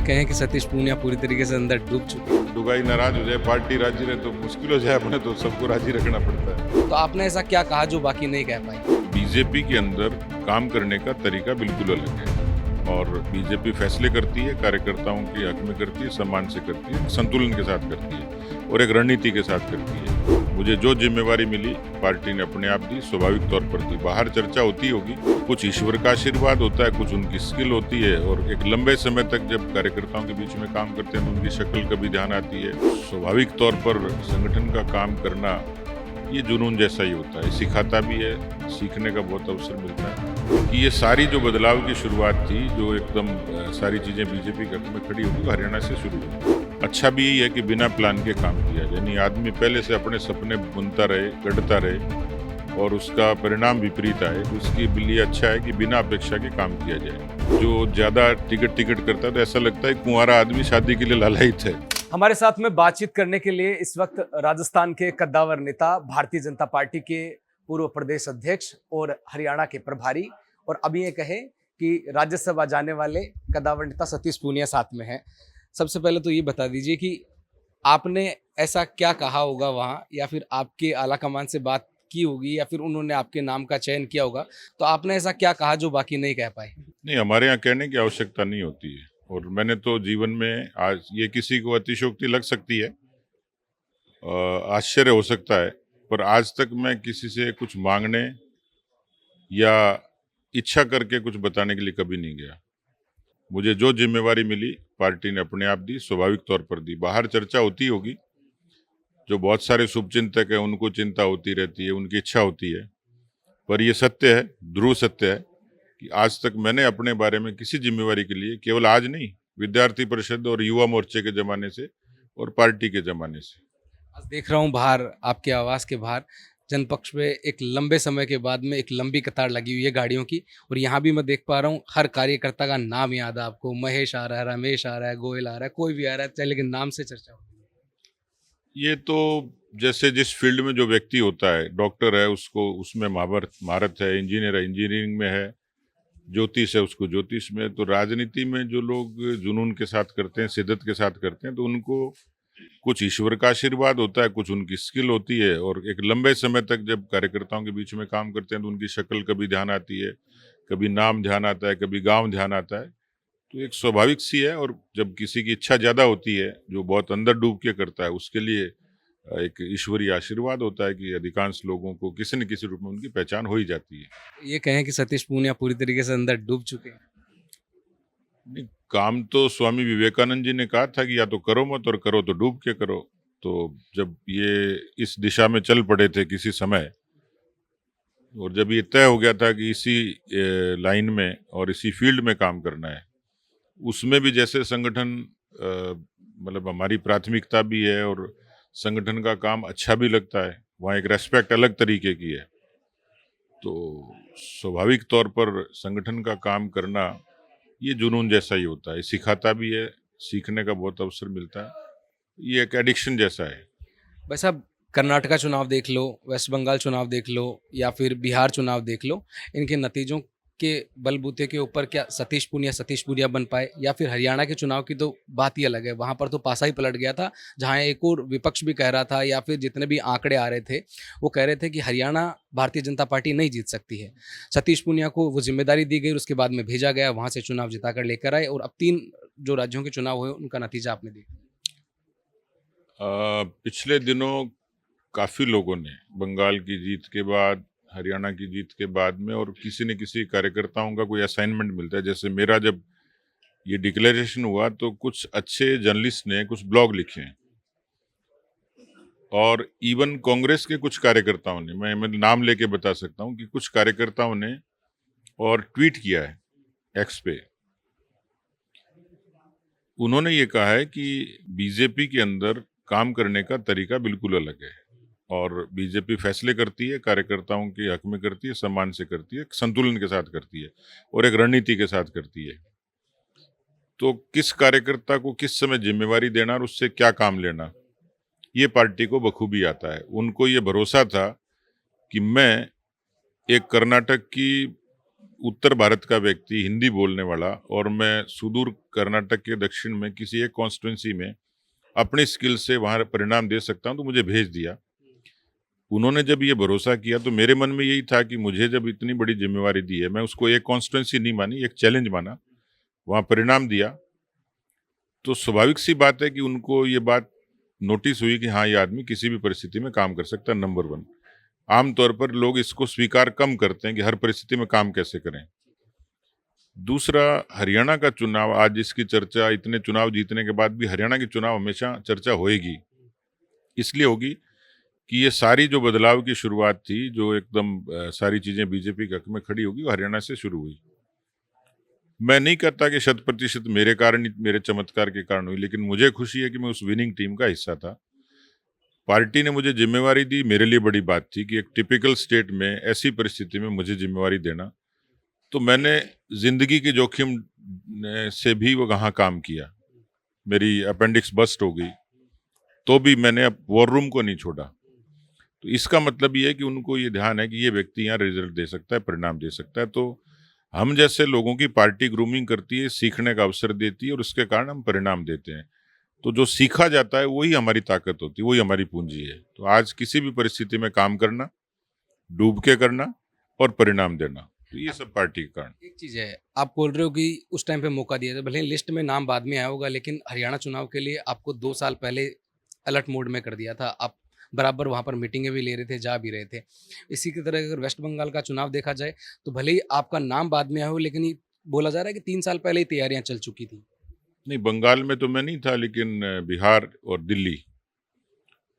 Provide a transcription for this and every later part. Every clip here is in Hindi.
कहें कि सतीश पूनिया पूरी तरीके से अंदर डूब चुके हैं। दुगाई नाराज हो जाए, पार्टी राजी रहे तो मुश्किल हो जाए, अपने तो सबको राजी रखना पड़ता है। तो आपने ऐसा क्या कहा जो बाकी नहीं कह पाए? बीजेपी के अंदर काम करने का तरीका बिल्कुल अलग है और बीजेपी फैसले करती है, कार्यकर्ताओं के हक में करती है, सम्मान से करती है, संतुलन के साथ करती है और एक रणनीति के साथ करती है। मुझे जो जिम्मेवारी मिली पार्टी ने अपने आप दी, स्वाभाविक तौर पर दी। बाहर चर्चा होती होगी, कुछ ईश्वर का आशीर्वाद होता है, कुछ उनकी स्किल होती है और एक लंबे समय तक जब कार्यकर्ताओं के बीच में काम करते हैं तो उनकी शक्ल कभी ध्यान आती है। स्वाभाविक तौर पर संगठन का काम करना ये जुनून जैसा ही होता है, सिखाता भी है, सीखने का बहुत अवसर मिलता है कि ये सारी जो बदलाव की शुरुआत थी, जो एकदम सारी चीज़ें बीजेपी के हक में खड़ी होगी, हरियाणा से शुरू हुई। अच्छा भी यही है कि बिना प्लान के काम किया, यानी आदमी पहले से अपने सपने बुनता रहे, गढ़ता रहे और उसका परिणाम विपरीत आए, उसके लिए अच्छा है कि बिना अपेक्षा के काम किया जाए। जो ज़्यादा टिकट करता है तो ऐसा लगता है कुंवारा आदमी शादी के लिए लालायित है। हमारे साथ में बातचीत करने के लिए इस वक्त राजस्थान के कद्दावर नेता, भारतीय जनता पार्टी के पूर्व प्रदेश अध्यक्ष और हरियाणा के प्रभारी और अभी ये कहें कि राज्यसभा जाने वाले कद्दावर नेता सतीश पूनिया साथ में हैं। सबसे पहले तो ये बता दीजिए कि आपने ऐसा क्या कहा होगा वहाँ, या फिर आपके आला कमान से बात की होगी, या फिर उन्होंने आपके नाम का चयन किया होगा, तो आपने ऐसा क्या कहा जो बाकी नहीं कह पाए? नहीं, हमारे यहाँ कहने की आवश्यकता नहीं होती है और मैंने तो जीवन में, आज ये किसी को अतिशयोक्ति लग सकती है, आश्चर्य हो सकता है, पर आज तक मैं किसी से कुछ मांगने या इच्छा करके कुछ बताने के लिए कभी नहीं गया। मुझे जो जिम्मेवारी मिली पार्टी ने अपने आप दी, स्वाभाविक तौर पर दी। बाहर चर्चा होती होगी, जो बहुत सारे शुभचिंतक हैं उनको चिंता होती रहती है, उनकी इच्छा होती है, पर यह सत्य है, ध्रुव सत्य है कि आज तक मैंने अपने बारे में किसी जिम्मेवारी के लिए, केवल आज नहीं, विद्यार्थी परिषद और युवा मोर्चे के जमाने से और पार्टी के जमाने से। आज देख रहा हूँ बाहर, आपके आवास के बाहर जनपक्ष में एक लंबे समय के बाद में एक लंबी कतार लगी हुई है गाड़ियों की, और यहाँ भी मैं देख पा रहा हूँ हर कार्यकर्ता का नाम याद है आपको। महेश आ रहा है, रमेश आ रहा है, गोयल आ रहा है, कोई भी आ रहा है, चाहे लेकिन नाम से चर्चा होती है। ये तो जैसे जिस फील्ड में जो व्यक्ति होता है, डॉक्टर है उसको उसमें महारत है, इंजीनियर है इंजीनियरिंग में है, ज्योतिष है उसको ज्योतिष में। तो राजनीति में जो लोग जुनून के साथ करते हैं, शिद्दत के साथ करते हैं, तो उनको कुछ ईश्वर का आशीर्वाद होता है, कुछ उनकी स्किल होती है और एक लंबे समय तक जब कार्यकर्ताओं के बीच में काम करते हैं तो उनकी शक्ल कभी ध्यान आती है, कभी नाम ध्यान आता है, कभी गांव ध्यान आता है। तो एक स्वाभाविक सी है और जब किसी की इच्छा ज़्यादा होती है, जो बहुत अंदर डूब के करता है, उसके लिए एक ईश्वरीय आशीर्वाद होता है कि अधिकांश लोगों को किसी न किसी रूप में उनकी पहचान हो ही जाती है। ये कहें कि सतीश पूनिया पूरी तरीके से अंदर डूब चुके हैं। नहीं, काम तो स्वामी विवेकानंद जी ने कहा था कि या तो करो मत और करो तो डूब के करो। तो जब ये इस दिशा में चल पड़े थे किसी समय, और जब ये तय हो गया था कि इसी लाइन में और इसी फील्ड में काम करना है, उसमें भी जैसे संगठन मतलब हमारी प्राथमिकता भी है और संगठन का काम अच्छा भी लगता है, वहाँ एक रेस्पेक्ट अलग तरीके की है। तो स्वाभाविक तौर पर संगठन का काम करना ये जुनून जैसा ही होता है, सिखाता भी है, सीखने का बहुत अवसर मिलता है। ये एक एडिक्शन जैसा है। वैसे अब कर्नाटका चुनाव देख लो, वेस्ट बंगाल चुनाव देख लो, या फिर बिहार चुनाव देख लो, इनके नतीजों के बलबूते के ऊपर क्या सतीश पूनिया बन पाए? या फिर हरियाणा के चुनाव की तो बात ही अलग है, वहां पर तो पासा ही पलट गया था, जहां एक और विपक्ष भी कह रहा था, या फिर जितने भी आंकड़े आ रहे थे वो कह रहे थे कि हरियाणा भारतीय जनता पार्टी नहीं जीत सकती है। सतीश पूनिया को वो जिम्मेदारी दी गई, उसके बाद में भेजा गया, वहां से चुनाव जिताकर लेकर आए, और अब 3 जो राज्यों के चुनाव हुए उनका नतीजा आपने देखा। पिछले दिनों काफ़ी लोगों ने बंगाल की जीत के बाद, हरियाणा की जीत के बाद में, और किसी न किसी कार्यकर्ताओं का कोई असाइनमेंट मिलता है। जैसे मेरा जब ये डिक्लेरेशन हुआ तो कुछ अच्छे जर्नलिस्ट ने कुछ ब्लॉग लिखे हैं और इवन कांग्रेस के कुछ कार्यकर्ताओं ने, मैं नाम लेके बता सकता हूँ कि कुछ कार्यकर्ताओं ने और ट्वीट किया है एक्स पे। उन्होंने ये कहा है कि बीजेपी के अंदर काम करने का तरीका बिल्कुल अलग है और बीजेपी फैसले करती है, कार्यकर्ताओं के हक में करती है, सम्मान से करती है, संतुलन के साथ करती है और एक रणनीति के साथ करती है। तो किस कार्यकर्ता को किस समय जिम्मेवारी देना और उससे क्या काम लेना, ये पार्टी को बखूबी आता है। उनको ये भरोसा था कि मैं एक कर्नाटक की उत्तर भारत का व्यक्ति, हिंदी बोलने वाला, और मैं सुदूर कर्नाटक के दक्षिण में किसी एक कॉन्स्टिट्यूंसी में अपनी स्किल से वहाँ परिणाम दे सकता हूँ, तो मुझे भेज दिया। उन्होंने जब ये भरोसा किया तो मेरे मन में यही था कि मुझे जब इतनी बड़ी जिम्मेवारी दी है, मैं उसको एक कॉन्स्टिट्यूंसी नहीं मानी, एक चैलेंज माना, वहाँ परिणाम दिया, तो स्वाभाविक सी बात है कि उनको ये बात नोटिस हुई कि हाँ, ये आदमी किसी भी परिस्थिति में काम कर सकता है। नंबर वन, आमतौर पर लोग इसको स्वीकार कम करते हैं कि हर परिस्थिति में काम कैसे करें। दूसरा, हरियाणा का चुनाव, आज इसकी चर्चा, इतने चुनाव जीतने के बाद भी हरियाणा की चुनाव हमेशा चर्चा होएगी। इसलिए होगी कि ये सारी जो बदलाव की शुरुआत थी, जो एकदम सारी चीजें बीजेपी के हक में खड़ी होगी, वो हरियाणा से शुरू हुई। मैं नहीं कहता कि 100% मेरे कारण, मेरे चमत्कार के कारण हुई, लेकिन मुझे खुशी है कि मैं उस विनिंग टीम का हिस्सा था। पार्टी ने मुझे जिम्मेवारी दी, मेरे लिए बड़ी बात थी कि एक टिपिकल स्टेट में ऐसी परिस्थिति में मुझे जिम्मेवारी देना, तो मैंने जिंदगी के जोखिम से भी वो वहाँ काम किया। मेरी अपेंडिक्स बस्ट हो गई तो भी मैंने अब वॉर रूम को नहीं छोड़ा। तो इसका मतलब ये है कि उनको ये ध्यान है कि ये व्यक्ति यहाँ रिजल्ट दे सकता है, परिणाम दे सकता है। तो हम जैसे लोगों की पार्टी ग्रूमिंग करती है, सीखने का अवसर देती है, और उसके कारण हम परिणाम देते हैं। तो जो सीखा जाता है वही हमारी ताकत होती है, वही हमारी पूंजी है। तो आज किसी भी परिस्थिति में काम करना, डूब के करना और परिणाम देना, तो ये सब पार्टी के कारण। एक चीज़ है, आप बोल रहे हो कि उस टाइम पे मौका दिया था, भले ही लिस्ट में नाम बाद में आया होगा, लेकिन हरियाणा चुनाव के लिए आपको 2 साल पहले अलर्ट मोड में कर दिया था। आप बराबर वहाँ पर मीटिंगें भी ले रहे थे, जा भी रहे थे। इसी की तरह अगर वेस्ट बंगाल का चुनाव देखा जाए, तो भले ही आपका नाम बाद में आया हो, लेकिन ये बोला जा रहा है कि 3 साल पहले ही तैयारियाँ चल चुकी थी। नहीं, बंगाल में तो मैं नहीं था, लेकिन बिहार और दिल्ली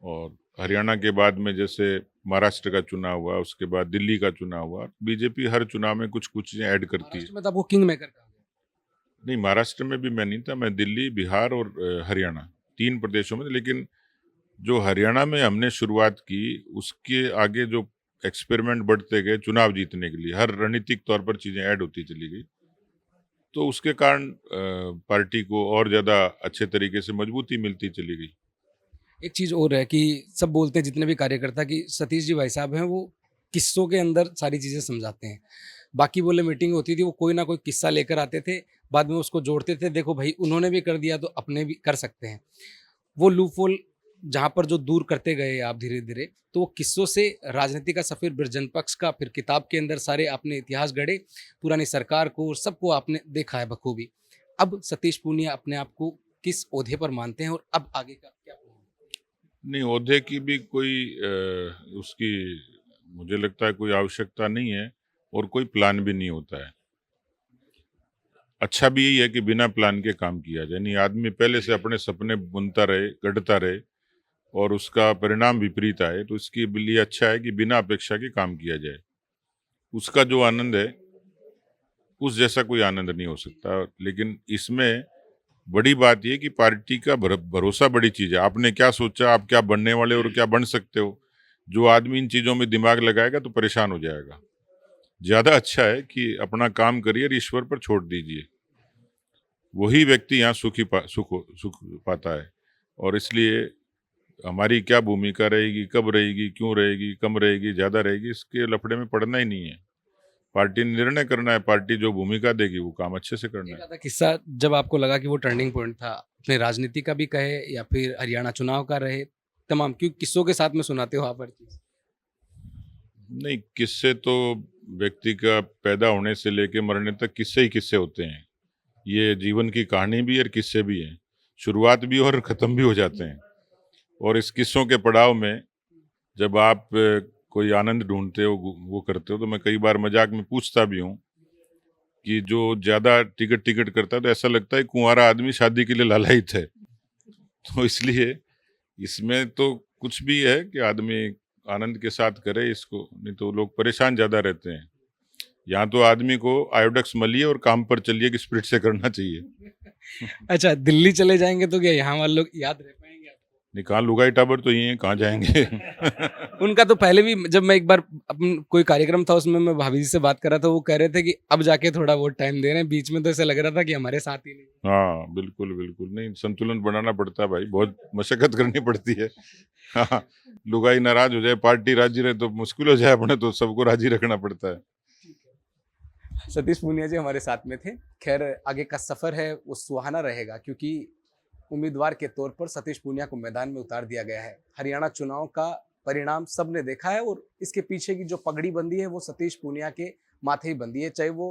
और हरियाणा के बाद में जैसे महाराष्ट्र का चुनाव हुआ, उसके बाद दिल्ली का चुनाव हुआ। बीजेपी हर चुनाव में कुछ कुछ चीजें ऐड करती है। महाराष्ट्र में तो आपको किंग मेकर कहा गया। नहीं, महाराष्ट्र में भी मैं नहीं था, मैं दिल्ली, बिहार और हरियाणा, 3 प्रदेशों में। लेकिन जो हरियाणा में हमने शुरुआत की, उसके आगे जो एक्सपेरिमेंट बढ़ते गए चुनाव जीतने के लिए, हर रणनीतिक तौर पर चीजें ऐड होती चली गई, तो उसके कारण पार्टी को और ज्यादा अच्छे तरीके से मजबूती मिलती चली गई। एक चीज़ और है कि सब बोलते हैं जितने भी कार्यकर्ता कि सतीश जी भाई साहब हैं, वो किस्सों के अंदर सारी चीज़ें समझाते हैं। बाकी बोले मीटिंग होती थी, वो कोई ना कोई किस्सा लेकर आते थे, बाद में उसको जोड़ते थे, देखो भाई उन्होंने भी कर दिया तो अपने भी कर सकते हैं। वो लूपहोल जहाँ पर जो दूर करते गए आप धीरे-धीरे, तो वो किस्सों से राजनीति का सफ़र फिर जनपक्ष का, फिर किताब के अंदर सारे आपने इतिहास गढ़े, पुरानी सरकार को, सबको आपने देखा है बखूबी। अब सतीश पूनिया अपने आप को किस ओहदे पर मानते हैं और अब आगे का क्या प्लान है? नहीं, ओहदे की भी कोई उसकी मुझे लगता है कोई आवश्यकता नहीं है, और कोई प्लान भी नहीं होता है। अच्छा भी यही है कि बिना प्लान के काम किया जाए। नहीं, आदमी पहले से अपने सपने बुनता रहे, गढ़ता रहे, और उसका परिणाम विपरीत आए, तो इसके लिए अच्छा है कि बिना अपेक्षा के काम किया जाए। उसका जो आनंद है, उस जैसा कोई आनंद नहीं हो सकता। लेकिन इसमें बड़ी बात यह कि पार्टी का भरोसा बड़ी चीज है। आपने क्या सोचा, आप क्या बनने वाले और क्या बन सकते हो, जो आदमी इन चीजों में दिमाग लगाएगा तो परेशान हो जाएगा। ज्यादा अच्छा है कि अपना काम करिए और ईश्वर पर छोड़ दीजिए। वही व्यक्ति यहाँ सुख पाता है। और इसलिए हमारी क्या भूमिका रहेगी, कब रहेगी, क्यों रहेगी, कम रहेगी, ज्यादा रहेगी, इसके लफड़े में पड़ना ही नहीं है। पार्टी ने निर्णय करना है, पार्टी जो भूमिका देगी वो काम अच्छे से करना एक है। आधा किस्सा जब आपको लगा कि वो टर्निंग पॉइंट था, अपने राजनीति का भी कहे या फिर हरियाणा चुनाव का रहे, तमाम क्योंकि किस्सों के साथ में सुनाते हो आप हर चीज़। नहीं, किस्से तो व्यक्ति का पैदा होने से लेके मरने तक किस्से ही किस्से होते हैं। ये जीवन की कहानी भी और किस्से भी हैं, शुरुआत भी और ख़त्म भी हो जाते हैं। और इस किस्सों के पड़ाव में जब आप कोई आनंद ढूंढते हो, वो करते हो, तो मैं कई बार मजाक में पूछता भी हूँ कि जो ज़्यादा टिकट करता है तो ऐसा लगता है कुंवारा आदमी शादी के लिए लालायित है। तो इसलिए इसमें तो कुछ भी है कि आदमी आनंद के साथ करे इसको, नहीं तो लोग परेशान ज़्यादा रहते हैं। यहाँ तो आदमी को आयोडेक्स मलिए और काम पर चलिए कि स्पिरिट से करना चाहिए। अच्छा, दिल्ली चले जाएंगे तो क्या यहाँ वाले लोग याद रह पाएंगे आपको? नहीं, कहाँ लुगाई टाबर तो ये हैं, कहाँ जाएंगे। उनका तो पहले भी, जब मैं एक बार अपन कोई कार्यक्रम था उसमें मैं भाभी जी से बात कर रहा था, वो कह रहे थे कि अब जाके थोड़ा बहुत टाइम दे रहे हैं, बीच में तो ऐसा लग रहा था कि हमारे साथ ही नहीं। हाँ, बिल्कुल बिल्कुल। नहीं, संतुलन बनाना पड़ता है भाई, बहुत मशक्कत करनी पड़ती है। हाँ, लुगाई नाराज हो जाए, पार्टी राजी रहे तो मुश्किल हो जाए, अपने तो सबको राजी रखना पड़ता है। सतीश पूनिया जी हमारे साथ में थे। खैर आगे का सफ़र है वो सुहाना रहेगा, क्योंकि उम्मीदवार के तौर पर सतीश पूनिया को मैदान में उतार दिया गया है। हरियाणा चुनाव का परिणाम सबने देखा है और इसके पीछे की जो पगड़ी बंधी है वो सतीश पूनिया के माथे ही बंधी है, चाहे वो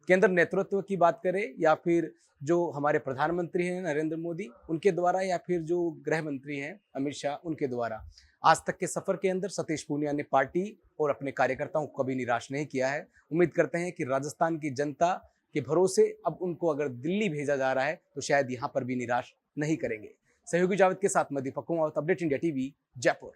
केंद्र नेतृत्व की बात करें या फिर जो हमारे प्रधानमंत्री हैं नरेंद्र मोदी उनके द्वारा, या फिर जो गृह मंत्री हैं अमित शाह उनके द्वारा। आज तक के सफर के अंदर सतीश पूनिया ने पार्टी और अपने कार्यकर्ताओं को कभी निराश नहीं किया है। उम्मीद करते हैं कि राजस्थान की जनता के भरोसे अब उनको अगर दिल्ली भेजा जा रहा है तो शायद यहाँ पर भी निराश नहीं करेंगे। सहयोगी जावेद के साथ मैं Deepak Kumar, update India TV, Jaipur.